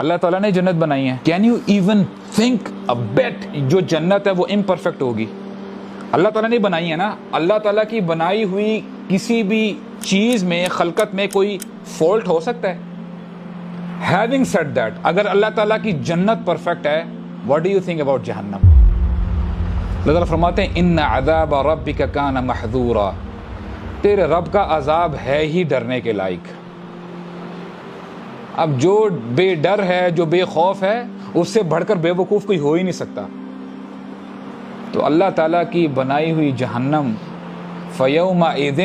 اللہ تعالیٰ نے جنت بنائی ہے. Can you even think a bit جو جنت ہے وہ امپرفیکٹ ہوگی؟ اللہ تعالیٰ نے بنائی ہے نا. اللہ تعالیٰ کی بنائی ہوئی کسی بھی چیز میں، خلقت میں کوئی فالٹ ہو سکتا ہے؟ ہیونگ سیڈ دیٹ، اگر اللہ تعالیٰ کی جنت پرفیکٹ ہے، what do you think about جہنم؟ اللہ تعالیٰ فرماتے ہیں ان عذاب ربک کان محذورا، تیرے رب کا عذاب ہے ہی ڈرنے کے لائق. اب جو بے ڈر ہے، جو بے خوف ہے، اس سے بڑھ کر بے وقوف کوئی ہو ہی نہیں سکتا. تو اللہ تعالیٰ کی بنائی ہوئی جہنم، فَيَوْمَئِذٍ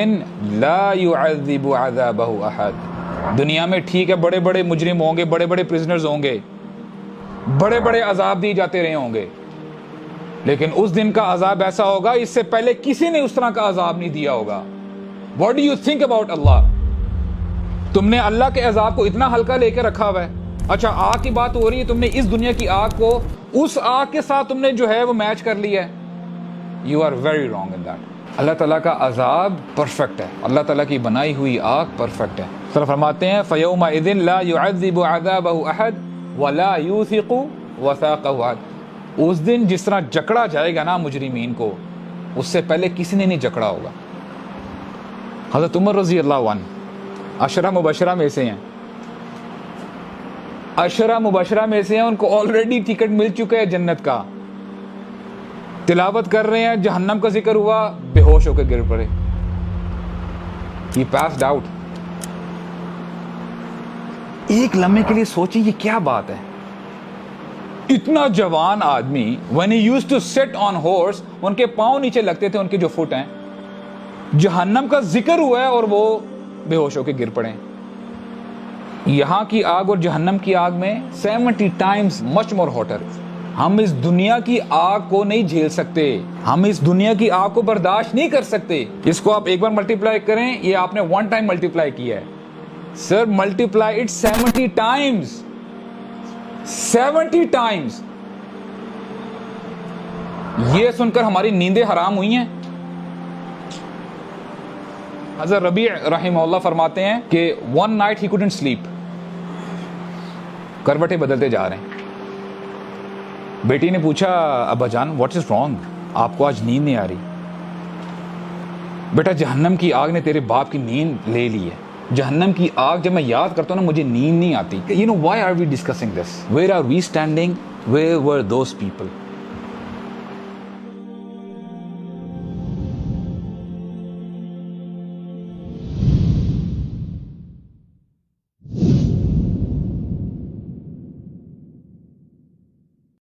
لَا يُعَذِّبُ عَذَابَهُ أَحَدٌ. دنیا میں ٹھیک ہے بڑے بڑے مجرم ہوں گے، بڑے بڑے پرزنرز ہوں گے، بڑے بڑے عذاب دیے جاتے رہے ہوں گے، لیکن اس دن کا عذاب ایسا ہوگا اس سے پہلے کسی نے اس طرح کا عذاب نہیں دیا ہوگا. What do you think about Allah؟ تم نے اللہ کے عذاب کو اتنا ہلکا لے کے رکھا ہوا ہے. اچھا آگ کی بات ہو رہی ہے، تم نے اس دنیا کی آگ کو اس آگ کے ساتھ تم نے جو ہے وہ میچ کر لیا ہے. You are very wrong in that. اللہ تعالیٰ کا عذاب پرفیکٹ ہے، اللہ تعالیٰ کی بنائی ہوئی آگ پرفیکٹ ہے. تو فرماتے ہیں فَيَوْمَئِذٍ لَا يُعَذِّبُ عَذَابَهُ أَحَدٌ وَلَا يُوثِقُ وَثَاقَهُ أَحَدٌ. اس دن جس طرح جکڑا جائے گا نا مجرمین کو، اس سے پہلے کسی نے نہیں جکڑا ہوگا. حضرت عمر رضی اللہ عنہ عشرہ مبشرہ میں سے ہیں، عشرہ مبشرہ میں سے ہیں، ان کو آلریڈی ٹکٹ مل چکا ہے جنت کا. تلاوت کر رہے ہیں، جہنم کا ذکر ہوا، بے ہوش ہو کے گر پڑے. He passed out. ایک لمحے کے لیے سوچیں یہ کیا بات ہے. اتنا جوان آدمی when he used to sit on horse، ان کے پاؤں نیچے لگتے تھے ان کے جو فٹ ہیں. جہنم کا ذکر ہوا ہے اور وہ بے ہوش ہو کے گر پڑے. یہاں کی آگ اور جہنم کی آگ میں 70 times much more hotter. ہم اس دنیا کی آگ کو نہیں جھیل سکتے، ہم اس دنیا کی آگ کو برداشت نہیں کر سکتے. اس کو آپ ایک بار ملٹیپلائی کریں، یہ آپ نے 1 time ملٹیپلائی کیا ہے. سر ملٹیپلائی اٹ 70 times. 70 times. یہ سن کر ہماری نیندیں حرام ہوئی ہیں. حضرت ربیع رحمہ اللہ فرماتے ہیں کہ one night he couldn't sleep. کروٹیں بدلتے جا رہے ہیں. بیٹی نے پوچھا ابا جان what is wrong؟ آپ کو آج نیند نہیں آ رہی؟ بیٹا جہنم کی آگ نے تیرے باپ کی نیند لے لی ہے. جہنم کی آگ جب میں یاد کرتا ہوں نا مجھے نیند نہیں آتی. You know why are we discussing this? Where are we standing? Where were those people?